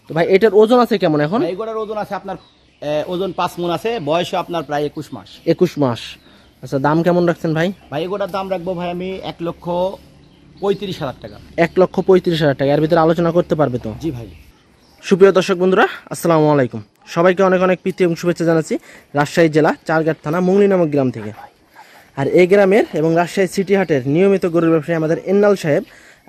তো ভাই এটার ওজন আছে কেমন এখন? এই গরুর ওজন আছে আপনার ওজন 5 মণ আছে, বয়সও আপনার প্রায় 21 মাস। 21 মাস। আচ্ছা দাম কেমন রাখছেন ভাই? ভাই এই গরুটার দাম রাখবো ভাই আমি 1,35,000 টাকা। 1,35,000 টাকা। এর ভিতরে আলোচনা করতে পারবে তো? জি ভাই। সুপ্রিয় দর্শক বন্ধুরা, আসসালামু আলাইকুম। সবাইকে অনেক অনেক প্রীতি এবং শুভেচ্ছা জানাচ্ছি রাজশাহী জেলা চারঘাট থানা মুংলি নামক গ্রাম থেকে। আর এই গ্রামের এবং রাজশাহী সিটি হাটের নিয়মিত গরুর ব্যবসায়ী আমাদের এন্নাল সাহেব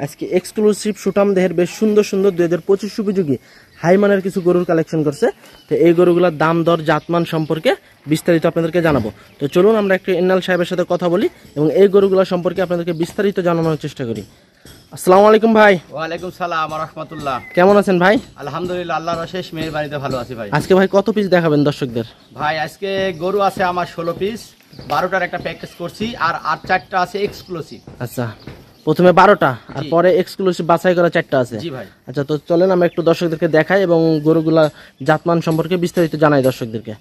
আজকে এক্সক্লুসিভ সুঠাম দেহের বেশ সুন্দর সুন্দর 2025 উপযোগী হাইমানের কিছু গরুর কালেকশন করছে। তো এই গরুগুলোর দাম দর জাতমান সম্পর্কে বিস্তারিত আপনাদেরকে জানাবো। তো চলুন আমরা একটু এন্নাল সাহেবের সাথে কথা বলি এবং এই গরুগুলো সম্পর্কে আপনাদেরকে বিস্তারিত জানানোর চেষ্টা করি। আসসালামু আলাইকুম ভাই। ওয়ালাইকুম সালাম ওয়া রাহমাতুল্লাহ। কেমন আছেন ভাই? আলহামদুলিল্লাহ, আল্লাহর অশেষ মেহেরবানিতে ভালো আছি ভাই। আজকে ভাই কত পিস দেখাবেন দর্শকদের? ভাই আজকে গরু আছে আমার 16 পিস, 12টার একটা প্যাকেজ করছি, আর 4টা আছে এক্সক্লুসিভ। আচ্ছা, প্রথমে 12টা আর পরে এক্সক্লুসিভ বাছাই করা 4টা আছে। জি ভাই। আচ্ছা, তো চলেন আমরা একটু দর্শকদেরকে দেখাই এবং গরুগুলা জাতমান সম্পর্কে বিস্তারিত জানাই দর্শকদেরকে।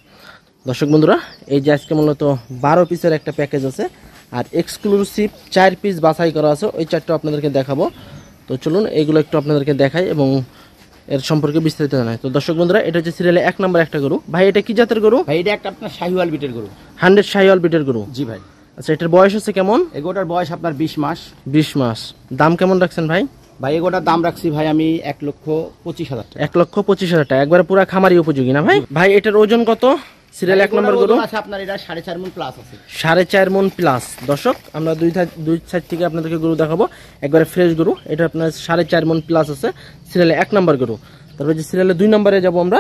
দর্শক বন্ধুরা, এই যে আজকে মূলত 12 পিসের একটা প্যাকেজ আছে আর এক্সক্লুসিভ 4 পিস বাছাই করা আছে, ওই 4টা আপনাদেরকে দেখাবো। তো চলুন এইগুলো একটু আপনাদেরকে দেখাই এবং এর সম্পর্কে বিস্তারিত জানাই। তো দর্শক বন্ধুরা, এটা হচ্ছে সিরিয়ালে 1 নম্বর একটা গরু। ভাই এটা কি জাতের গরু? ভাই এটা একটা আপনার শাহিওয়াল বিটের গরু। 100 শাহিওয়াল বিটের গরু। জি ভাই। আচ্ছা, এটার বয়স হচ্ছে কেমন? এগোটার বয়স আপনার 20 মাস। 20 মাস। দাম কেমন রাখছেন ভাই? ভাই এগোটার দাম রাখছি ভাই আমি 1,25,000 টাকা। 1,25,000 টাকা। একবারে পুরা খামারি উপযোগী না ভাই? ভাই এটার ওজন কত? সিরিয়াল 1 নম্বর গরু আছে আপনার এটা 4.5 মণ প্লাস আছে। 4.5 মণ প্লাস। দর্শক, আমরা দুই সাইড থেকে আপনাদেরকে গরু দেখাবো। একবারে ফ্রেশ গরু, এটা আপনার 4.5 মণ প্লাস আছে, সিরিয়ালে 1 নম্বর গরু। তারপরে যে সিরিয়ালে 2 নম্বরে যাব আমরা।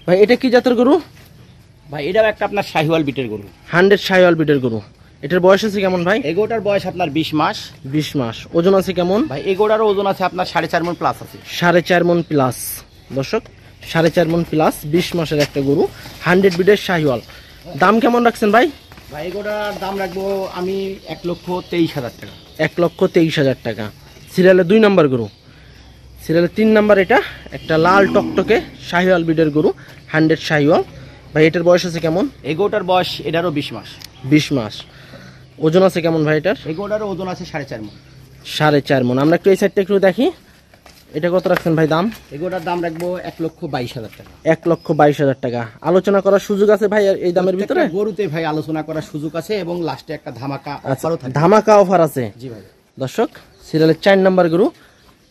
ভাই এটা কি জাতের গরু? ভাই এটাও একটা আপনার শাহিওয়াল বিটের গরু। 100 শাহিওয়াল বিটের গরু। এটার বয়স আছে কেমন ভাই? এগোটার বয়স আপনার 20 মাস। 20 মাস। ওজন আছে কেমন? ভাই এগোটার ওজন আছে আপনার 4.5 মণ প্লাস আছে। 4.5 মণ প্লাস। দর্শক, 4.5 মণ প্লাস, 20 মাসের একটা গরু, 100 বিটের শাহিওয়াল। দাম কেমন রাখছেন ভাই? ভাই এগোটার দাম রাখবো আমি 1,23,000 টাকা। 1,23,000 টাকা। সিরিয়ালে 2 নম্বর গরু। সিরিয়ালে 3 নম্বর এটা একটা লাল টকটকে শাহিওয়াল বিটের গরু, 100 শাহিওয়াল। ভাই এটার বয়স আছে কেমন? এগোটার বয়স এটারও 20 মাস। 20 মাস। ওজন আছে কেমন ভাই এটার? এগোটারও ওজন আছে 4.5 মণ। 4.5 মণ। আমরা একটু এই সাইডটা একটু দেখি, এটা কত রাখছেন ভাই দাম? এগোটার দাম রাখবো 1,22,000 টাকা। 1,22,000 টাকা। আলোচনা করার সুযোগ আছে ভাই এই দামের ভিতরে? গরুতে ভাই আলোচনা করার সুযোগ আছে এবং লাস্টে একটা ধামাকা অফারও থাকে। ধামাকা অফার আছে? জি ভাই। দর্শক, সিরিয়ালের 4 নম্বর গরু।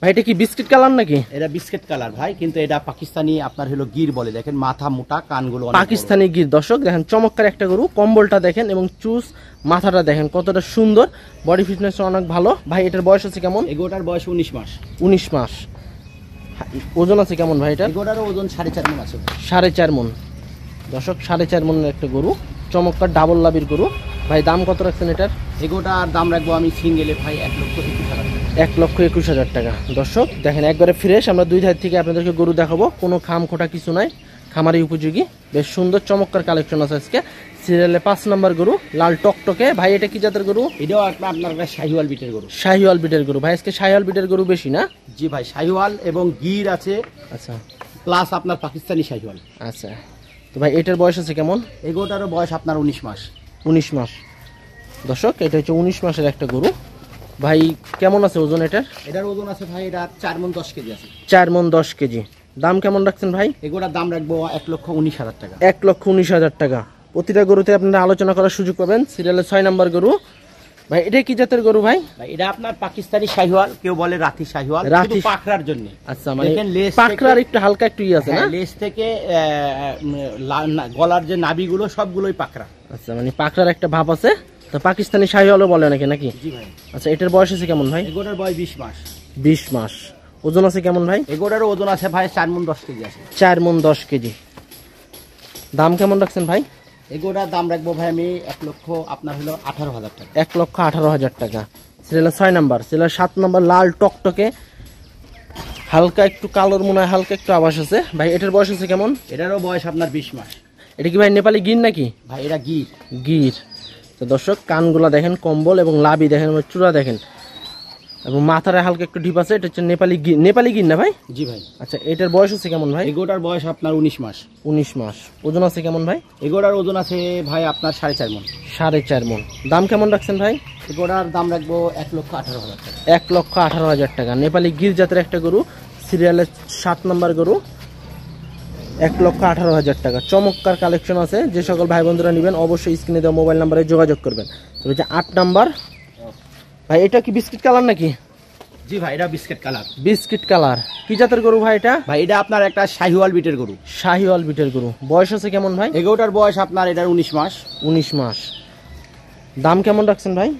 ভাই এটা কি বিস্কিট কালার নাকি? এটা বিস্কিট কালার ভাই, কিন্তু এটা পাকিস্তানি আপনার হলো গির বলে। দেখেন মাথা মোটা, কানগুলো পাকিস্তানি গির। দর্শক দেখেন, চমৎকার একটা গরু। কম্বলটা দেখেন এবং চুজ মাথাটা দেখেন কতটা সুন্দর, বডি ফিটনেস অনেক ভালো। ভাই এটার বয়স আছে কেমন? এগোটার বয়স 19 মাস। 19 মাস। ওজন আছে কেমন ভাই এটা? এগোটারও ওজন 4.5 মণ আছে। 4.5 মণ। দর্শক, 4.5 মণের একটা গরু, চমৎকার ডাবল লাভির গরু। ভাই দাম কত রাখছেন এটার? এগোটার দাম রাখবো আমি সিঙ্গেলে ভাই 1,21,000 টাকা। 1,21,000 টাকা। দর্শক দেখেন, একবারে ফ্রেশ। আমরা দুই ধার থেকে আপনাদেরকে গরু দেখাবো, কোনো খাম খোটা কিছু নাই, খামারি উপযোগী, বেশ সুন্দর চমৎকার কালেকশন আছে আজকে। সিরিয়ালে 5 নম্বর গরু, লাল টকটকে। ভাই এটা কি জাতের গরু? এটাও আপনার শাহিওয়াল বিটের গরু। শাহিওয়াল বিটের গরু। ভাই আজকে শাহিওয়াল বিটের গরু বেশি না? জি ভাই, শাহিওয়াল এবং গির আছে। আচ্ছা, প্লাস আপনার পাকিস্তানি শাহিওয়াল। আচ্ছা। তো ভাই এটার বয়স আছে কেমন? এগোটারও বয়স আপনার 19 মাস। 19 মাস। দর্শক, এটা হচ্ছে 19 মাসের একটা গরু। ভাই কেমন আছে ওজন এটার? এটার ওজন আছে ভাই এটা 4 মণ 10 কেজি আছে। 4 মণ 10 কেজি। দাম কেমন রাখছেন ভাই? এগোটার দাম রাখবো 1,19,000 টাকা। 1,19,000 টাকা। প্রতিটা গরুতে আপনারা আলোচনা করার সুযোগ পাবেন। সিরিয়ালের 6 নম্বর গরু। ভাই এটা কি জাতের গরু ভাই? এটা আপনার পাকিস্তানি শাহিওয়াল, কেউ বলে রাতি শাহিওয়াল, রাতি পাকড়ার জন্য। আচ্ছা, মানে পাকড়ার একটু হালকা একটু আছে না? লেজ থেকে গলার যে নাভিগুলো সবগুলোই পাকড়া। আচ্ছা, মানে পাকড়ার একটা ভাব আছে। তো পাকিস্তানি শাহিওয়ালও বলে নাকি? জি ভাই। আচ্ছা, এটার বয়স আছে কেমন ভাই? এগোটার বয়স 20 মাস। 20 মাস। ওজন আছে কেমন ভাই? এগোটার ওজন আছে ভাই 4 মণ 10 কেজি আছে। 4 মণ 10 কেজি। দাম কেমন রাখছেন ভাই? এগোটার দাম রাখবো ভাই আমি 1,18,000 টাকা। 1,18,000 টাকা। সিরিয়ালের 6 নম্বর। সিরিয়ালের 7 নম্বর লাল টকটকে, হালকা একটু কালোর মনে হয়, হালকা একটু আভাস আছে। ভাই এটার বয়স আছে কেমন? এটারও বয়স আপনার 20 মাস। এটা কি ভাই নেপালি গির নাকি? ভাই এটা গির। গির। তো দর্শক, কানগুলা দেখেন, কম্বল এবং লাভি দেখেন, চূড়া দেখেন এবং মাথার হালকা একটু ঢিপ আছে। এটা হচ্ছে নেপালি গির। নেপালি গির না ভাই? জি ভাই। আচ্ছা, এটার বয়স আছে কেমন ভাই? এগোটার বয়স আপনার 19 মাস। 19 মাস। ওজন আছে কেমন ভাই? এগোটার ওজন আছে ভাই আপনার 4.5 মণ। 4.5 মণ। দাম কেমন রাখছেন ভাই? এগোটার দাম রাখবো 1,18,000 টাকা। 1,18,000 টাকা। নেপালি গির জাতের একটা গরু, সিরিয়ালের 7 নম্বর গরু। 1,18,000 টাকা। চমৎকার কালেকশন আছে, যে সকল ভাই বন্ধুরা নেবেন অবশ্যই স্ক্রিনে দেওয়া মোবাইল নাম্বারে যোগাযোগ করবেন। তো হচ্ছে 8 নাম্বার ভাই, এটা কি বিস্কিট কালার নাকি? জি ভাই, এটা বিস্কিট কালার। বিস্কিট কালার, কি জাতের গরু ভাই এটা? ভাই এটা আপনার একটা শাহিওয়াল বিটের গরু। শাহিওয়াল বিটের গরু, বয়স আছে কেমন ভাই? এগোটার বয়স আপনার এটার 19 মাস। 19 মাস। দাম কেমন রাখছেন ভাই?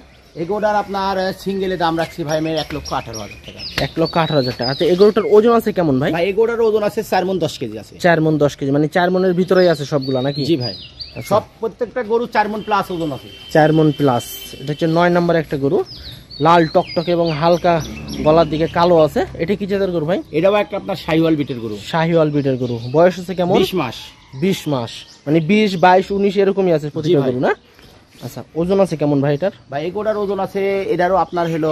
এগোটার আপনার সিঙ্গেলে দাম রাখছি ভাই আমি 1,18,000 টাকা। 1,18,000 টাকা। আচ্ছা, এগুলোটার ওজন আছে কেমন ভাই? ভাই এগোটার ওজন আছে 4 মণ 10 কেজি আছে। 4 মণ 10 কেজি, মানে 4 মণের ভিতরেই আছে সবগুলা নাকি? জি ভাই, সব প্রত্যেকটা গরু 4 মণ প্লাস ওজন আছে। 4 মণ প্লাস। এটা হচ্ছে 9 নম্বর একটা গরু, লাল টকটকে এবং হালকা গলার দিকে কালো আছে। এটা কি জাতের গরু ভাই? এটাও একটা আপনার শাহিওয়াল বিটের গরু। শাহিওয়াল বিটের গরু, বয়স আছে কেমন? 20 মাস। 20 মাস, মানে 20, 22, 19 এরকমই আছে প্রতিটা গরু না? আচ্ছা, ওজন আছে কেমন ভাই এটার? ভাই এগোটার ওজন আছে এটারও আপনার হলো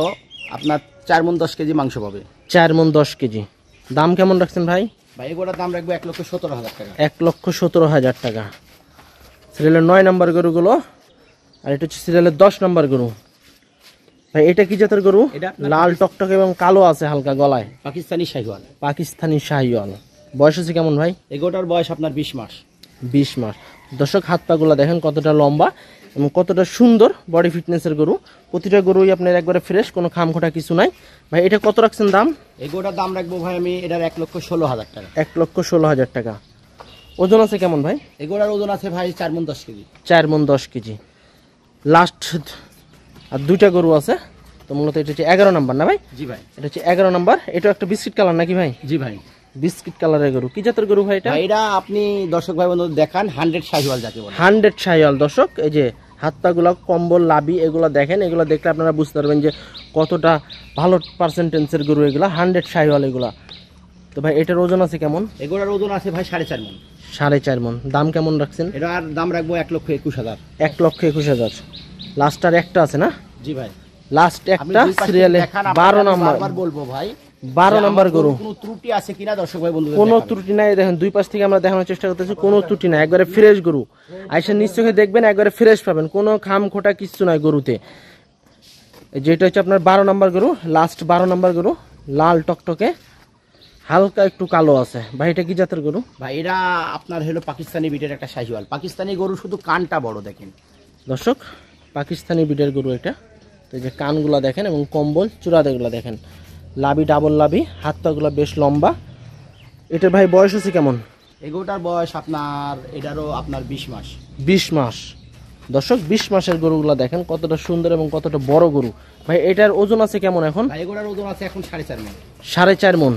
আপনার 4 মণ 10 কেজি মাংস পাবে। 4 মণ 10 কেজি। দাম কেমন রাখছেন ভাই? ভাই এগোটার দাম রাখবো 1,17,000 টাকা। 1,17,000 টাকা। সিরিয়ালের 9 নম্বর গরুগুলো, আর এটা হচ্ছে সিরিয়ালের 10 নম্বর গরু। ভাই এটা কি জাতের গরু? এটা লাল টকটকে এবং কালো আছে হালকা গলায়। পাকিস্তানি শাহিওয়াল। পাকিস্তানি শাহিওয়াল, বয়স আছে কেমন ভাই? এগোটার বয়স আপনার 20 মাস। 20 মাস। দর্শক, হাত পাগুলা দেখেন কতটা লম্বা এবং কতটা সুন্দর বডি ফিটনেসের গরু। প্রতিটা গরুই আপনার একবারে ফ্রেশ, কোনো খামখোটা কিছু নাই। ভাই এটা কত রাখছেন দাম? এগোটার দাম রাখবো ভাই আমি এটার 1,16,000 টাকা। 1,16,000 টাকা। ওজন আছে কেমন ভাই? এগোটার ওজন আছে ভাই 4 মণ 10 কেজি। 4 মণ 10 কেজি। লাস্ট আর দুইটা গরু আছে, তো মূলত এটা হচ্ছে 11 নম্বর না ভাই? জি ভাই। এটা হচ্ছে 11 নম্বর। এটা একটা বিস্কিট কালার নাকি ভাই? জি ভাই, বিস্কিট কালারের গরু, কি জাতের গরু ভাই এটা? ভাই এটা আপনি দর্শক ভাই বন্ধু দেখান 100 শাহিওয়াল যাকে বলে। 100 শাহিওয়াল। দর্শক, এই যে হাত পাগুলা, কম্বল, লাবি এগুলো দেখেন, এগুলো দেখলে আপনারা বুঝতে পারবেন যে কতটা ভালো পার্সেন্টেন্সের গরু এগুলা, 100 শাহিওয়াল এগুলা। তো ভাই এটার ওজন আছে কেমন? এগোটার ওজন আছে ভাই 4.5 মণ। 4.5 মণ। দাম কেমন রাখছেন? এটার দাম রাখবো 1,21,000। 1,21,000। লাস্ট আর একটা আছে না? জি ভাই, লাস্ট একটা সিরিয়ালে 12 নম্বর। বারবার বলবো ভাই 12 নম্বর গরু। কোনো ত্রুটি আছে কিনা দর্শক ভাই বন্ধু? কোনো ত্রুটি নাই। দেখেন দুই পাশ থেকে আমরা দেখানোর চেষ্টা করতেছি, কোনো ত্রুটি নাই, একবারে ফ্রেশ গরু। আইসা নিশ্চয়ই দেখবেন একবারে ফ্রেশ পাবেন, কোনো খাম খোটা কিচ্ছু নাই গরুতে। যেটা হচ্ছে আপনার 12 নম্বর গরু, লাস্ট 12 নম্বর গরু, লাল টকটকে হালকা একটু কালো আছে। ভাই এটা কি জাতের গরু? ভাই এটা আপনার হলো পাকিস্তানি বিটের একটা শাহিওয়াল। পাকিস্তানি গরু শুধু কানটা বড় দেখেন দর্শক, পাকিস্তানি বিটের গরু এটা। তো এই যে কানগুলা দেখেন এবং কম্বল চূড়াগুলা দেখেন, লাবি ডাবল লাবি, হাত পাগুলা বেশ লম্বা। এটার ভাই বয়স আছে কেমন? এগোটার বয়স আপনার এটারও আপনার 20 মাস। 20 মাস। দর্শক, 20 মাসের গরুগুলা দেখেন কতটা সুন্দর এবং কতটা বড় গরু। ভাই এটার ওজন আছে কেমন এখন? ভাই এগোটার ওজন আছে এখন 4.5 মণ। 4.5 মণ।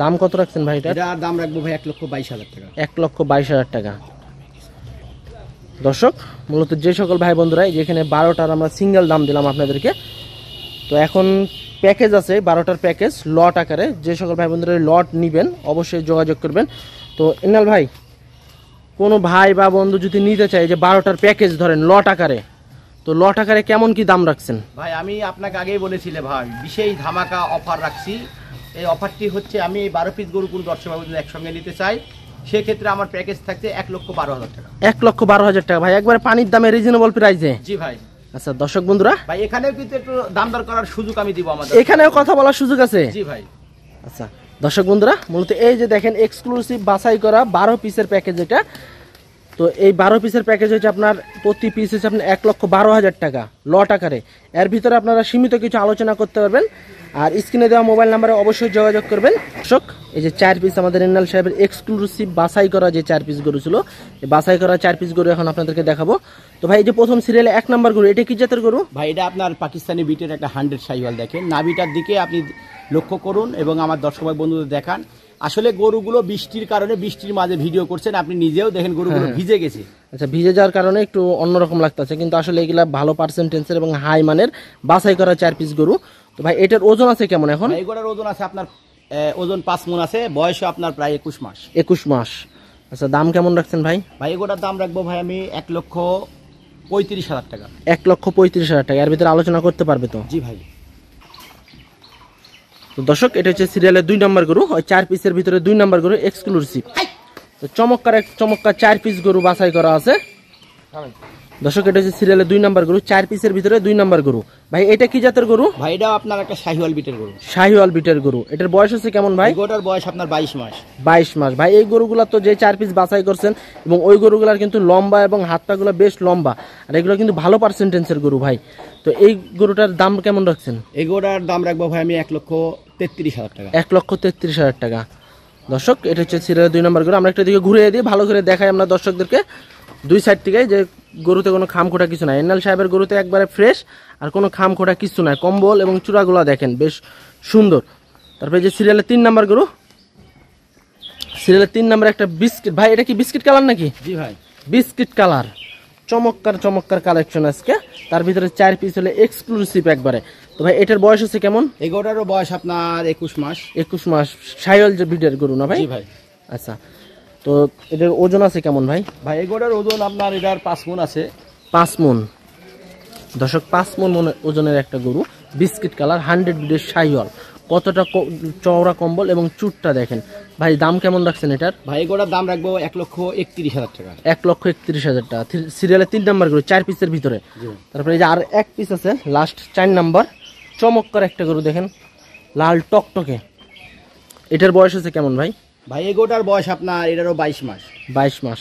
দাম কত রাখছেন ভাই এটা? এটার দাম রাখবো ভাই 1,22,000 টাকা। 1,22,000 টাকা। দর্শক, মূলত যে সকল ভাই বন্ধুরা যেখানে 12টার আমরা সিঙ্গেল দাম দিলাম আপনাদেরকে, তো এখন প্যাকেজ আছে 12টার প্যাকেজ লট আকারে। যে সকল ভাই বন্ধুরা লট নেবেন অবশ্যই যোগাযোগ করবেন। তো ইনাল ভাই, কোনো ভাই বা বন্ধু যদি নিতে চায় যে 12টার প্যাকেজ ধরেন লট আকারে, তো লট আকারে কেমন কি দাম রাখছেন? ভাই আমি আপনাকে আগেই বলেছিলে ভাই বিশেষ ধামাকা অফার রাখছি। এই অফারটি হচ্ছে আমি 12 পিস গরু কোন দর্শক ভাই বন্ধু একসঙ্গে নিতে চাই, সেক্ষেত্রে আমার প্যাকেজ থাকছে 1,12,000 টাকা। 1,12,000 টাকা। ভাই একবারে পানির দামে রিজনেবল প্রাইসে। জি ভাই। আচ্ছা দর্শক বন্ধুরা, ভাই এখানেও কিন্তু একটু দাম দর করার সুযোগ আমি দিব আমাদের। এখানেও কথা বলার সুযোগ আছে। জি ভাই। আচ্ছা দর্শক বন্ধুরা, মূলত এই যে দেখেন এক্সক্লুসিভ বাছাই করা 12 পিসের প্যাকেজ এটা। তো এই 12 পিসের প্যাকেজ হচ্ছে আপনার প্রতি পিস হচ্ছে আপনার 1,12,000 টাকা লট আকারে। এর ভিতরে আপনারা সীমিত কিছু আলোচনা করতে পারবেন। আর স্ক্রিনে দেওয়া মোবাইল নাম্বারে অবশ্যই যোগাযোগ করবেন। দর্শক, এই যে 4 পিস আমাদের ইনাল সাহেবের এক্সক্লুসিভ বাছাই করা যে 4 পিস গরু ছিল, এই বাছাই করা 4 পিস গরু এখন আপনাদেরকে দেখাবো। তো ভাই এই যে প্রথম সিরিয়ালে 1 নম্বর গরু, এটা কি জাতের গরু? ভাই এটা আপনার পাকিস্তানি বিটের একটা 100 শাহিওয়াল। দেখেন নাভিটার দিকে আপনি লক্ষ্য করুন এবং আমার দর্শক ভাই বন্ধুদের দেখান। আসলে গরুগুলো বৃষ্টির কারণে বৃষ্টির মাঝে ভিডিও করছেন, আপনি নিজেও দেখেন গরুগুলো ভিজে গেছে। আচ্ছা, ভিজে যাওয়ার কারণে একটু অন্যরকম লাগতেছে, কিন্তু আসলে এগুলা ভালো পার্সেন্টেন্সের এবং হাই মানের বাছাই করা 4 পিস গরু। তো ভাই এটার ওজন আছে কেমন এখন? এই গরুর ওজন আছে আপনার ওজন 5 মণ আছে, বয়সও আপনার প্রায় 21 মাস। 21 মাস। আচ্ছা, দাম কেমন রাখছেন ভাই? ভাই এগুলোর দাম রাখবো ভাই আমি 1,35,000 টাকা। 1,35,000 টাকা। এর ভিতরে আলোচনা করতে পারবে তো? জি ভাই। তো দর্শক, এটা হচ্ছে সিরিয়ালের 2 নম্বর গরু, ওই 4 পিসের ভিতরে 2 নম্বর গরু এক্সক্লুসিভ। তো চমৎকার 4 পিস গরু বাছাই করা আছে। দর্শক এটা হচ্ছে সিরিয়ালের 2 নাম্বার গরু, 4 পিসের ভিতরে 2 নাম্বার গরু। ভাই এটা কি জাতের গরু? ভাই এটা আপনার একটা শাহিওয়াল বিটের গরু। শাহিওয়াল বিটের গরু। এটার বয়স হচ্ছে কেমন ভাই? এই গরুটার বয়স আপনার 22 মাস। 22 মাস। ভাই এই গরুগুলা তো যে 4 পিস বাছাই করছেন এবং ওই গরুগুলার কিন্তু লম্বা এবং হাত পাগুলো বেশ লম্বা, আর এগুলো কিন্তু ভালো পার্সেন্টেন্সের গরু ভাই। তো এই গরুটার দাম কেমন রাখছেন? এই গরুটার দাম রাখবো ভাই আমি 1,33,000 টাকা। 1,33,000 টাকা। দর্শক এটা হচ্ছে সিরিয়ালের 2 নাম্বার গরু। আমরা একটা দিকে ঘুরে দিই, ভালো করে দেখাই আমরা দর্শকদেরকে দুই সাইড থেকে, যে গরুতে কোনো খামখোটা কিছু নাই। এন্নাল সাহেবের গরুতে একবারে ফ্রেশ, আর কোনো খামখোটা কিছু নাই। কম্বল এবং চূড়াগুলো দেখেন বেশ সুন্দর। তারপরে যে সিরিয়ালের 3 নাম্বার গরু, সিরিয়ালের 3 নাম্বার একটা বিস্কিট। ভাই এটা কি বিস্কিট কালার নাকি? জি ভাই, বিস্কিট কালার। চমৎকার চমৎকার কালেকশন আজকে। তার ভিতরে 4 পিস হলে এক্সক্লুসিভ একবারে। তো ভাই এটার বয়স হচ্ছে কেমন? এই গরুটারও বয়স আপনার 21 মাস। 21 মাস। শাহিওয়াল যে ব্রিডের গরু না ভাই? জি ভাই। আচ্ছা, তো এটার ওজন আছে কেমন ভাই? ভাই এই গরুটার ওজন আপনার এটার 5 মণ আছে। 5 মণ। দর্শক 5 মণ ওজনের একটা গরু, বিস্কিট কালার, 100 ব্রিডের শাহিওয়াল। কতটা চওড়া কম্বল এবং চুটটা দেখেন। ভাই দাম কেমন রাখছেন এটার? ভাই এই গরুটার দাম রাখবো 1,31,000 টাকা। 1,31,000 টাকা। সিরিয়ালের 3 নাম্বার গরু, 4 পিসের ভিতরে। তারপরে এই যে আর এক পিস আছে লাস্ট 4 নাম্বার, চমৎকার একটা গরু দেখেন, লাল টকটকে। এটার বয়স আছে কেমন ভাই? ভাই এই গরুটার বয়স আপনার এটারও 22 মাস। 22 মাস।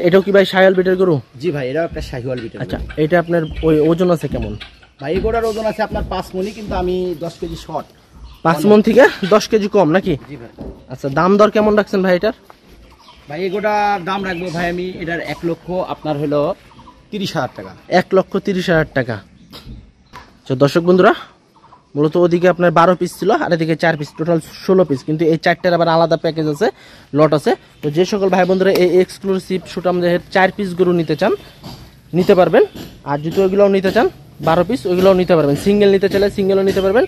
এটাও কি ভাই শাহিওয়াল ব্রিডের গরু? জি ভাই, এটাও একটা শাহিওয়াল বিটের। আচ্ছা, এটা আপনার ওই ওজন আছে কেমন? ভাই এই গরুটার ওজন আছে আপনার 5 মণই, কিন্তু আমি 10 কেজি শর্ট। 5 মণ থেকে 10 কেজি কম নাকি? জি ভাই। আচ্ছা, দাম দর কেমন রাখছেন ভাই এটার? ভাই এই গরুটার দাম রাখবো ভাই আমি এটার 1 লক্ষ আপনার হলো 30,000 টাকা। 1,30,000 টাকা। আচ্ছা দর্শক বন্ধুরা, মূলত ওদিকে আপনার 12 পিস ছিল, আর এদিকে 4 পিস, টোটাল 16 পিস। কিন্তু এই 4টার আবার আলাদা প্যাকেজ আছে, লট আছে। তো যে সকল ভাই বন্ধুরা এই এক্সক্লুসিভ সুটামদেহের 4 পিস গরু নিতে চান, নিতে পারবেন। আর যদি ওইগুলোও নিতে চান 12 পিস, ওইগুলোও নিতে পারবেন। সিঙ্গেল নিতে চাইলে সিঙ্গেলও নিতে পারবেন,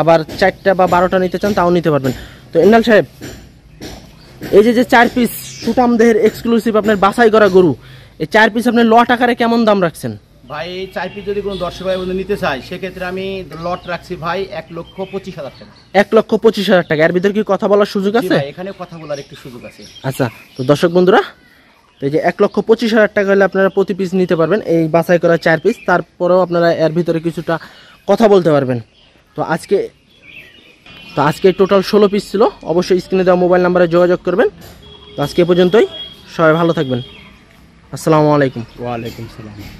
আবার 4টা বা 12টা নিতে চান তাও নিতে পারবেন। তো এন্নাল সাহেব, এই যে 4 পিস সুটামদেহের এক্সক্লুসিভ আপনার বাছাই করা গরু, এই 4 পিস আপনি লট আকারে কেমন দাম রাখছেন? ভাই এই 4 পিস যদি কোনো দর্শক ভাই বন্ধু নিতে চায়, সেক্ষেত্রে আমি লট রাখছি ভাই 1,25,000 টাকা। 1,25,000 টাকা। এর ভিতরে কি কথা বলার সুযোগ জি আছে? ভাই, এখানে কথা বলার একটু সুযোগ আছে। আচ্ছা, তো দর্শক বন্ধুরা, তো এই যে 1,25,000 টাকা হলে আপনারা প্রতি পিস নিতে পারবেন এই বাছাই করা 4 পিস। তারপরেও আপনারা এর ভিতরে কিছুটা কথা বলতে পারবেন। তো আজকে টোটাল 16 পিস ছিল। অবশ্যই স্ক্রিনে দেওয়া মোবাইল নাম্বারে যোগাযোগ করবেন। তো আজকে এ পর্যন্তই। সবাই ভালো থাকবেন। আসসালামু আলাইকুম। ওয়ালাইকুম সালাম।